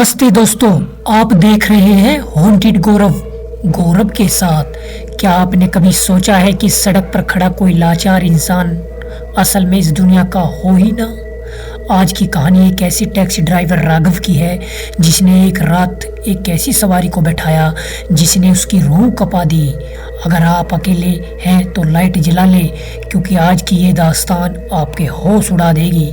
नमस्ते दोस्तों, आप देख रहे हैं हॉन्टेड गौरव। गौरव के साथ क्या आपने कभी सोचा है कि सड़क पर खड़ा कोई लाचार इंसान असल में इस दुनिया का हो ही ना। आज की कहानी एक ऐसी टैक्सी ड्राइवर राघव की है जिसने एक रात एक ऐसी सवारी को बैठाया जिसने उसकी रूह कपा दी। अगर आप अकेले हैं तो लाइट जला ले, क्योंकि आज की ये दास्तान आपके होश उड़ा देगी।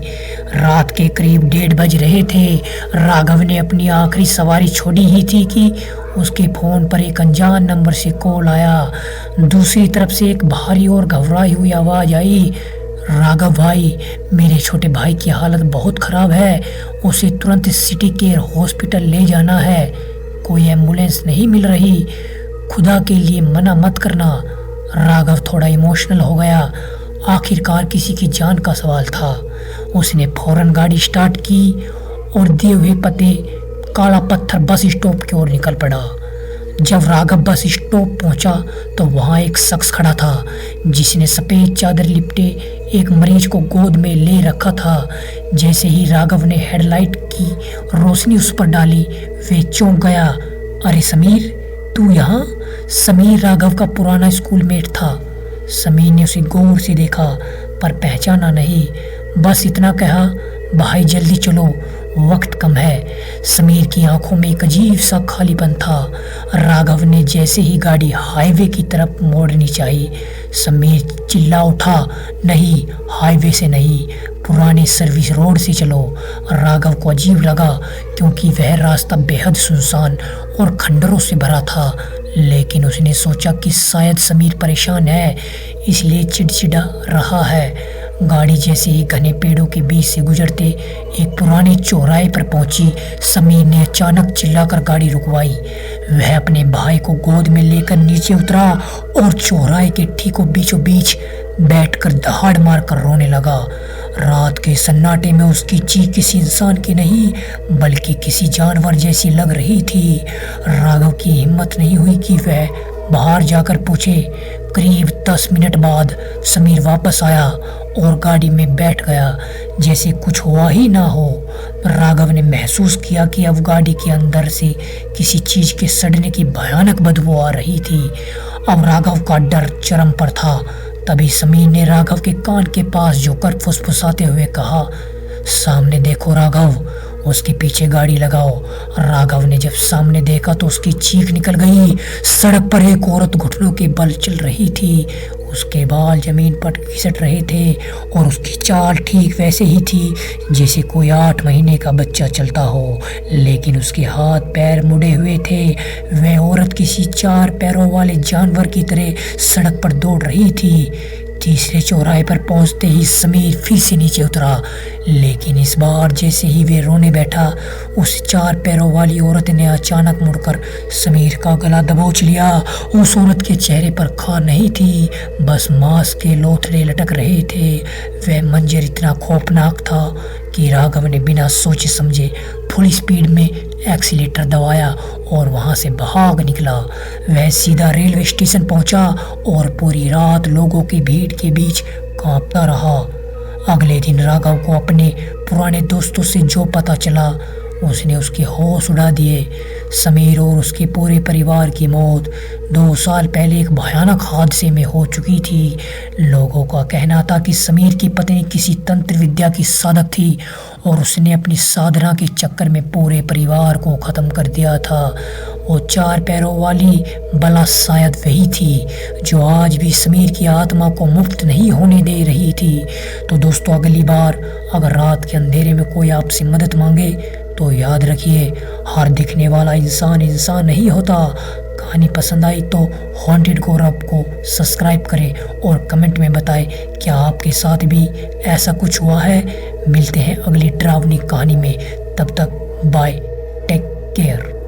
रात के करीब 1:30 बज रहे थे। राघव ने अपनी आखिरी सवारी छोड़ी ही थी कि उसके फ़ोन पर एक अनजान नंबर से कॉल आया। दूसरी तरफ से एक भारी और घबराई हुई आवाज़ आई, राघव भाई, मेरे छोटे भाई की हालत बहुत ख़राब है, उसे तुरंत सिटी केयर हॉस्पिटल ले जाना है। कोई एम्बुलेंस नहीं मिल रही, खुदा के लिए मना मत करना। राघव थोड़ा इमोशनल हो गया। आखिरकार किसी की जान का सवाल था। उसने फौरन गाड़ी स्टार्ट की और दिए हुए पते काला पत्थर बस स्टॉप की ओर निकल पड़ा। जब राघव बस स्टॉप पहुंचा तो वहां एक शख्स खड़ा था जिसने सफ़ेद चादर लिपटे एक मरीज को गोद में ले रखा था। जैसे ही राघव ने हेडलाइट की रोशनी उस पर डाली, वे चौंक गया। अरे समीर, तू यहाँ? समीर राघव का पुराना स्कूलमेट था। समीर ने उसे गौर से देखा पर पहचाना नहीं। बस इतना कहा, भाई जल्दी चलो, वक्त कम है। समीर की आंखों में एक अजीब सा खालीपन था। राघव ने जैसे ही गाड़ी हाईवे की तरफ मोड़नी चाहिए, समीर चिल्ला उठा, नहीं, हाईवे से नहीं, पुराने सर्विस रोड से चलो। राघव को अजीब लगा क्योंकि वह रास्ता बेहद सुनसान और खंडरों से भरा था, लेकिन उसने सोचा कि शायद समीर परेशान है इसलिए चिड़चिड़ा रहा है। गाड़ी जैसे ही घने पेड़ों के बीच से गुजरते एक पुराने चौराहे पर पहुंची, समीर ने अचानक चिल्लाकर गाड़ी रुकवाई। वह अपने भाई को गोद में लेकर नीचे उतरा और चौराहे के ठीकों बीचों बीच बैठकर दहाड़ मारकर रोने लगा। रात के सन्नाटे में उसकी चीख किसी इंसान की नहीं बल्कि किसी जानवर जैसी लग रही थी। राघव की हिम्मत नहीं हुई कि वह बाहर जाकर पूछे। करीब 10 मिनट बाद समीर वापस आया और गाड़ी में बैठ गया जैसे कुछ हुआ ही ना हो। राघव ने महसूस किया कि अब गाड़ी के अंदर से किसी चीज के सड़ने की भयानक बदबू आ रही थी। अब राघव का डर चरम पर था। तभी समीर ने राघव के कान के पास झुककर फुसफुसाते हुए कहा, सामने देखो राघव, उसके पीछे गाड़ी लगाओ। राघव ने जब सामने देखा तो उसकी चीख निकल गई। सड़क पर एक औरत घुटनों के बल चल रही थी। उसके बाल जमीन पर घिसट रहे थे और उसकी चाल ठीक वैसे ही थी जैसे कोई 8 महीने का बच्चा चलता हो, लेकिन उसके हाथ पैर मुड़े हुए थे। वह औरत किसी 4 पैरों वाले जानवर की तरह सड़क पर दौड़ रही थी। तीसरे चौराहे पर पहुंचते ही समीर फिर से नीचे उतरा, लेकिन इस बार जैसे ही वे रोने बैठा, उस 4 पैरों वाली औरत ने अचानक मुड़कर समीर का गला दबोच लिया। उस औरत के चेहरे पर खान नहीं थी, बस मांस के लोथड़े लटक रहे थे। वह मंजर इतना खौफनाक था कि राघव ने बिना सोचे समझे फुल स्पीड में एक्सीलेटर दबाया और वहां से भाग निकला। वह सीधा रेलवे स्टेशन पहुंचा और पूरी रात लोगों की भीड़ के बीच कांपता रहा। अगले दिन राघव को अपने पुराने दोस्तों से जो पता चला उसने उसके होश उड़ा दिए। समीर और उसके पूरे परिवार की मौत 2 साल पहले एक भयानक हादसे में हो चुकी थी। लोगों का कहना था कि समीर की पत्नी किसी तंत्र विद्या की साधक थी और उसने अपनी साधना के चक्कर में पूरे परिवार को ख़त्म कर दिया था। वो 4 पैरों वाली बला शायद वही थी जो आज भी समीर की आत्मा को मुक्त नहीं होने दे रही थी। तो दोस्तों, अगली बार अगर रात के अंधेरे में कोई आपसे मदद मांगे तो याद रखिए, हर दिखने वाला इंसान इंसान नहीं होता। कहानी पसंद आई तो हॉन्टेड गौरव को सब्सक्राइब करें और कमेंट में बताएं क्या आपके साथ भी ऐसा कुछ हुआ है। मिलते हैं अगली डरावनी कहानी में, तब तक बाय, टेक केयर।